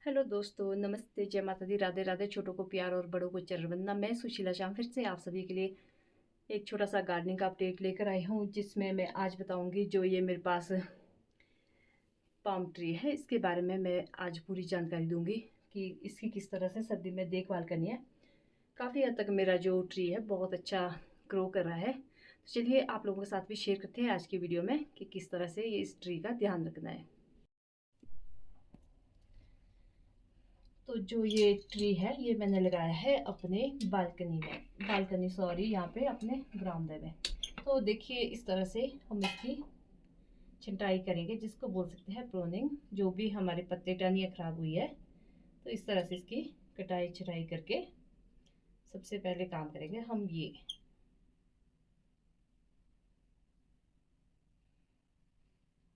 Hello दोस्तों, नमस्ते, जय माता दी, राधे राधे। छोटों को प्यार और बड़ों को चरण वंदना। मैं सुशीला श्याम फिर से आप सभी के लिए एक छोटा सा गार्डनिंग का अपडेट लेकर आई हूँ, जिसमें मैं आज बताऊंगी जो ये मेरे पास पाम ट्री है, इसके बारे में मैं आज पूरी जानकारी दूंगी कि इसकी किस तरह से सर्दी में देखभाल करनी है। काफ़ी हद तक मेरा जो ट्री है बहुत अच्छा ग्रो कर रहा है, तो चलिए आप लोगों के साथ भी शेयर करते हैं आज की वीडियो में कि किस तरह से ये इस ट्री का ध्यान रखना है। तो जो ये ट्री है ये मैंने लगाया है अपने यहाँ पे अपने बरामदे में। तो देखिए इस तरह से हम इसकी छंटाई करेंगे, जिसको बोल सकते हैं प्रूनिंग। जो भी हमारे पत्ते टहनियाँ खराब हुई है तो इस तरह से इसकी कटाई छटाई करके सबसे पहले काम करेंगे हम ये।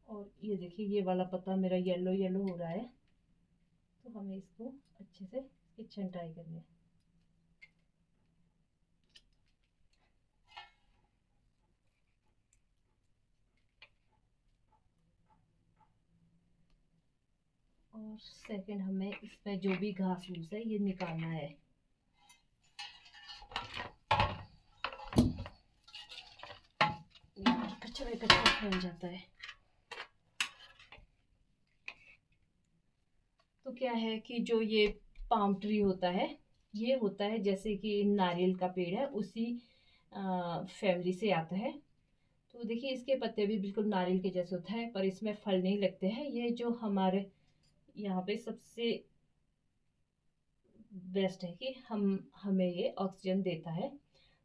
और ये देखिए ये वाला पत्ता मेरा येलो येलो हो रहा है, तो हमें इसको अच्छे से इसकी छंटाई करनी है। और सेकंड, हमें इसमें जो भी घास फूस है ये निकालना है। कचरा कचरा फैल जाता है। तो क्या है कि जो ये पाम ट्री होता है ये होता है जैसे कि नारियल का पेड़ है, उसी फैमिली से आता है। तो देखिए इसके पत्ते भी बिल्कुल नारियल के जैसे होता है, पर इसमें फल नहीं लगते हैं। ये जो हमारे यहाँ पे सबसे बेस्ट है कि हमें ये ऑक्सीजन देता है,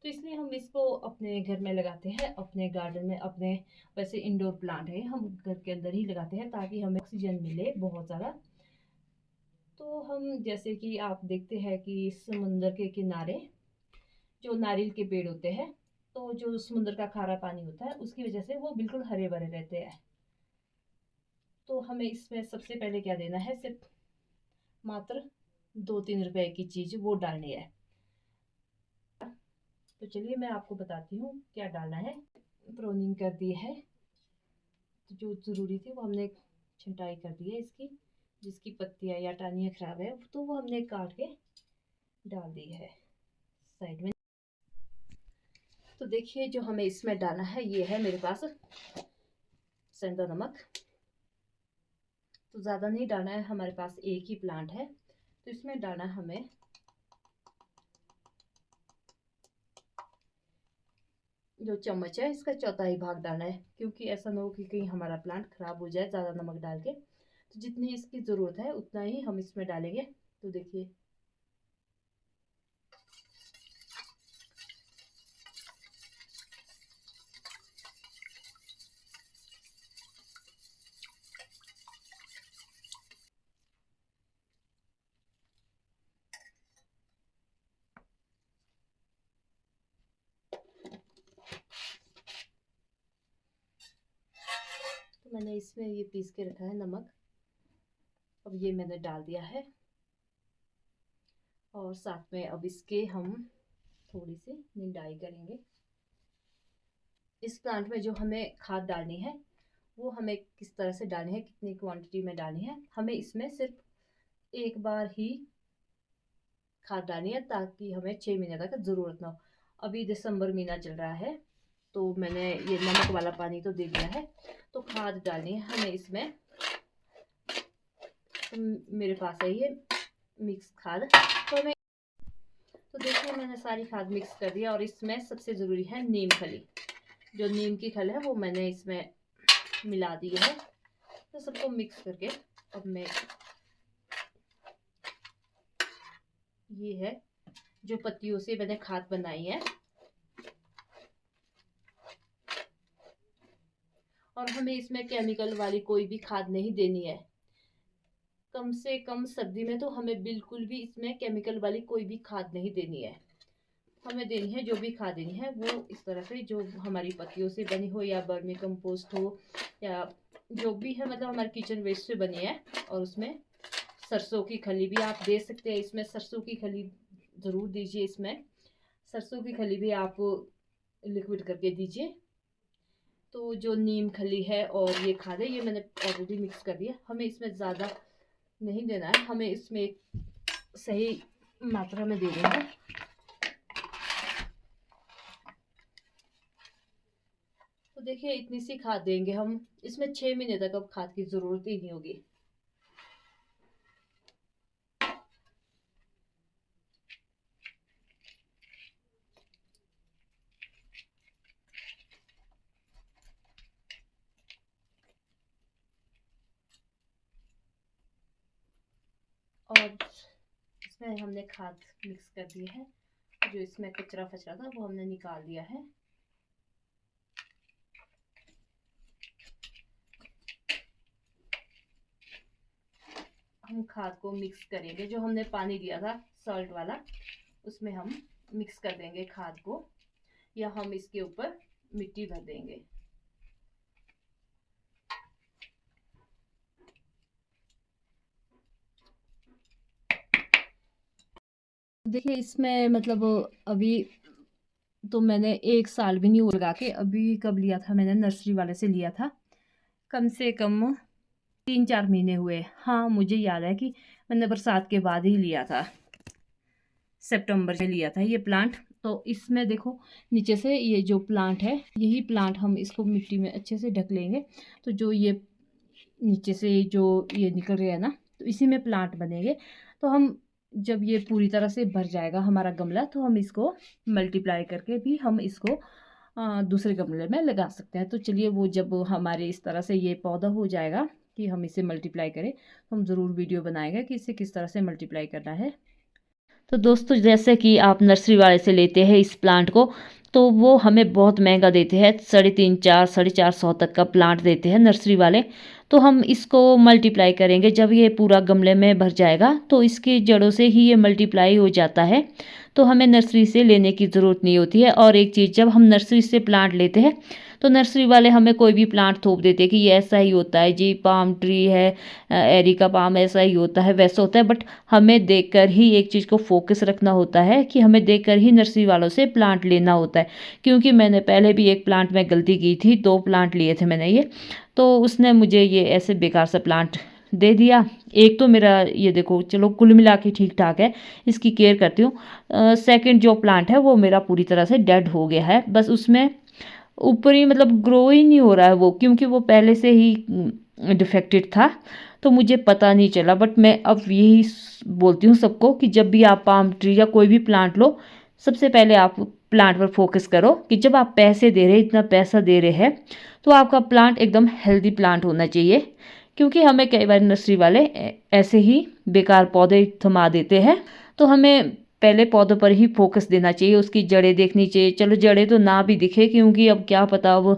तो इसलिए हम इसको अपने घर में लगाते हैं, अपने गार्डन में। अपने वैसे इंडोर प्लांट है, हम घर के अंदर ही लगाते हैं ताकि हमें ऑक्सीजन मिले बहुत ज़्यादा। तो हम जैसे कि आप देखते हैं कि समुंदर के किनारे जो नारियल के पेड़ होते हैं, तो जो समुद्र का खारा पानी होता है उसकी वजह से वो बिल्कुल हरे भरे रहते हैं। तो हमें इसमें सबसे पहले क्या देना है, सिर्फ मात्र 2-3 रुपए की चीज़ वो डालनी है। तो चलिए मैं आपको बताती हूँ क्या डालना है। प्रोनिंग कर दी है, तो जो ज़रूरी थी वो हमने छंटाई कर दी है इसकी। जिसकी पत्तियाँ या टहनियाँ खराब है तो वो हमने काट के डाल दी है साइड में। तो देखिए जो हमें इसमें डालना है ये है मेरे पास सेंधा नमक। तो ज़्यादा नहीं डालना है, हमारे पास एक ही प्लांट है, तो इसमें डालना हमें जो चम्मच है इसका चौथाई भाग डालना है, क्योंकि ऐसा ना हो कि कहीं हमारा प्लांट खराब हो जाए ज़्यादा नमक डाल के। तो जितनी इसकी ज़रूरत है उतना ही हम इसमें डालेंगे। तो देखिए तो मैंने इसमें ये पीस के रखा है नमक, अब ये मैंने डाल दिया है। और साथ में अब इसके हम थोड़ी सी निंदाई करेंगे। इस प्लांट में जो हमें खाद डालनी है वो हमें किस तरह से डालनी है, कितनी क्वांटिटी में डालनी है। हमें इसमें सिर्फ एक बार ही खाद डालनी है, ताकि हमें 6 महीने तक ज़रूरत ना हो। अभी दिसंबर महीना चल रहा है, तो मैंने ये नमक वाला पानी तो दे दिया है, तो खाद डालनी है हमें इसमें। तो मेरे पास है ये मिक्स खाद। तो हमें, तो देखिए मैंने सारी खाद मिक्स कर दिया, और इसमें सबसे ज़रूरी है नीम खली। जो नीम की खल है वो मैंने इसमें मिला दी है। तो सबको मिक्स करके अब मैं ये है जो पत्तियों से मैंने खाद बनाई है, और हमें इसमें केमिकल वाली कोई भी खाद नहीं देनी है। कम से कम सर्दी में तो हमें बिल्कुल भी इसमें केमिकल वाली कोई भी खाद नहीं देनी है। हमें देनी है जो भी खाद देनी है वो इस तरह से जो हमारी पत्तियों से बनी हो, या बर्मी कंपोस्ट हो, या जो भी है, मतलब हमारे किचन वेस्ट से बनी है। और उसमें सरसों की खली भी आप दे सकते हैं, इसमें सरसों की खली ज़रूर दीजिए। इसमें सरसों की खली भी आप लिक्विड करके दीजिए। तो जो नीम खली है और ये खाद है ये मैंने ऑलरेडी मिक्स कर दिया। हमें इसमें ज़्यादा नहीं देना है, हमें इसमें एक सही मात्रा में देना है। तो देखिए इतनी सी खाद देंगे हम, इसमें 6 महीने तक अब खाद की ज़रूरत ही नहीं होगी। और इसमें हमने खाद मिक्स कर दी है, जो इसमें कचरा फचरा था वो हमने निकाल दिया है। हम खाद को मिक्स करेंगे, जो हमने पानी दिया था सॉल्ट वाला उसमें हम मिक्स कर देंगे खाद को, या हम इसके ऊपर मिट्टी भर देंगे। देखिए इसमें मतलब अभी तो मैंने 1 साल भी नहीं हुआ लगा के, अभी कब लिया था मैंने, नर्सरी वाले से लिया था, कम से कम 3-4 महीने हुए। हाँ मुझे याद है कि मैंने बरसात के बाद ही लिया था, सितंबर में लिया था ये प्लांट। तो इसमें देखो नीचे से ये जो प्लांट है, यही प्लांट हम इसको मिट्टी में अच्छे से ढक लेंगे, तो जो ये नीचे से जो ये निकल रहा है ना, तो इसी में प्लांट बनेंगे। तो हम जब ये पूरी तरह से भर जाएगा हमारा गमला, तो हम इसको मल्टीप्लाई करके भी हम इसको दूसरे गमले में लगा सकते हैं। तो चलिए वो जब हमारे इस तरह से ये पौधा हो जाएगा कि हम इसे मल्टीप्लाई करें, तो हम ज़रूर वीडियो बनाएंगे कि इसे किस तरह से मल्टीप्लाई करना है। तो दोस्तों जैसे कि आप नर्सरी वाले से लेते हैं इस प्लांट को, तो वो हमें बहुत महंगा देते हैं, 350-450 तक का प्लांट देते हैं नर्सरी वाले। तो हम इसको मल्टीप्लाई करेंगे, जब ये पूरा गमले में भर जाएगा तो इसकी जड़ों से ही ये मल्टीप्लाई हो जाता है, तो हमें नर्सरी से लेने की ज़रूरत नहीं होती है। और एक चीज़, जब हम नर्सरी से प्लांट लेते हैं तो नर्सरी वाले हमें कोई भी प्लांट थोप देते हैं कि ये ऐसा ही होता है जी, पाम ट्री है, एरिका पाम ऐसा ही होता है, वैसा होता है। बट हमें देखकर ही एक चीज़ को फोकस रखना होता है कि हमें देखकर ही नर्सरी वालों से प्लांट लेना होता है। क्योंकि मैंने पहले भी एक प्लांट में गलती की थी, 2 प्लांट लिए थे मैंने ये, तो उसने मुझे ये ऐसे बेकार सा प्लांट दे दिया। एक तो मेरा ये देखो, चलो कुल मिला के ठीक ठाक है, इसकी केयर करती हूँ। सेकंड जो प्लांट है वो मेरा पूरी तरह से डेड हो गया है, बस उसमें ऊपर ही मतलब ग्रो ही नहीं हो रहा है वो, क्योंकि वो पहले से ही डिफेक्टेड था, तो मुझे पता नहीं चला। बट मैं अब यही बोलती हूँ सबको कि जब भी आप पाम ट्री या कोई भी प्लांट लो, सबसे पहले आप प्लांट पर फोकस करो कि जब आप पैसे दे रहे हैं, इतना पैसा दे रहे हैं, तो आपका प्लांट एकदम हेल्दी प्लांट होना चाहिए। क्योंकि हमें कई बार नर्सरी वाले ऐसे ही बेकार पौधे थमा देते हैं, तो हमें पहले पौधों पर ही फोकस देना चाहिए, उसकी जड़ें देखनी चाहिए। चलो जड़ें तो ना भी दिखे, क्योंकि अब क्या पता वो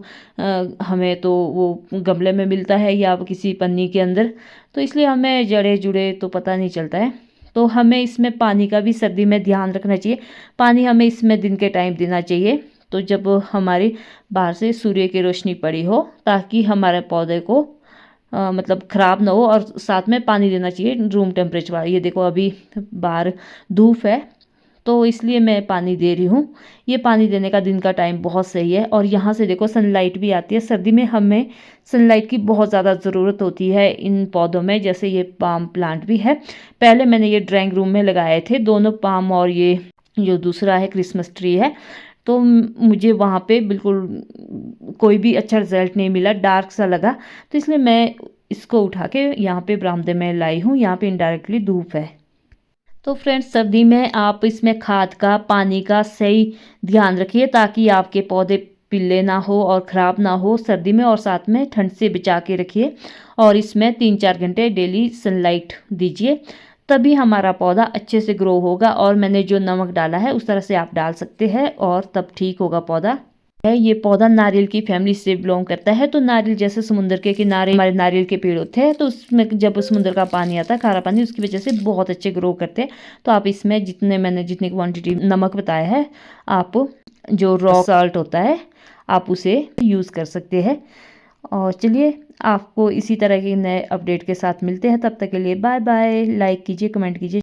हमें तो वो गमले में मिलता है या किसी पन्नी के अंदर, तो इसलिए हमें जड़ें जुड़े तो पता नहीं चलता है। तो हमें इसमें पानी का भी सर्दी में ध्यान रखना चाहिए, पानी हमें इसमें दिन के टाइम देना चाहिए, तो जब हमारी बाहर से सूर्य की रोशनी पड़ी हो, ताकि हमारे पौधे को मतलब ख़राब ना हो। और साथ में पानी देना चाहिए रूम टेम्परेचर। ये देखो अभी बाहर धूप है, तो इसलिए मैं पानी दे रही हूँ। ये पानी देने का दिन का टाइम बहुत सही है, और यहाँ से देखो सनलाइट भी आती है। सर्दी में हमें सनलाइट की बहुत ज़्यादा ज़रूरत होती है इन पौधों में। जैसे ये पाम प्लांट भी है, पहले मैंने ये ड्राइंग रूम में लगाए थे दोनों पाम, और ये जो दूसरा है क्रिसमस ट्री है, तो मुझे वहाँ पे बिल्कुल कोई भी अच्छा रिजल्ट नहीं मिला, डार्क सा लगा। तो इसलिए मैं इसको उठा के यहाँ पे बरामदे में लाई हूँ, यहाँ पे इनडायरेक्टली धूप है। तो फ्रेंड्स सर्दी में आप इसमें खाद का, पानी का सही ध्यान रखिए, ताकि आपके पौधे पीले ना हो और ख़राब ना हो सर्दी में, और साथ में ठंड से बचा के रखिए। और इसमें 3-4 घंटे डेली सनलाइट दीजिए, तभी हमारा पौधा अच्छे से ग्रो होगा। और मैंने जो नमक डाला है उस तरह से आप डाल सकते हैं, और तब ठीक होगा पौधा। ये पौधा नारियल की फैमिली से बिलोंग करता है। तो नारियल जैसे समुद्र के किनारे हमारे नारियल के पेड़ होते हैं, तो उसमें जब समुद्र का पानी आता है, खारा पानी, उसकी वजह से बहुत अच्छे ग्रो करते हैं। तो आप इसमें जितनी क्वांटिटी नमक बताया है, आप जो रॉक साल्ट होता है आप उसे यूज़ कर सकते हैं। और चलिए आपको इसी तरह के नए अपडेट के साथ मिलते हैं, तब तक के लिए बाय बाय। लाइक कीजिए, कमेंट कीजिए।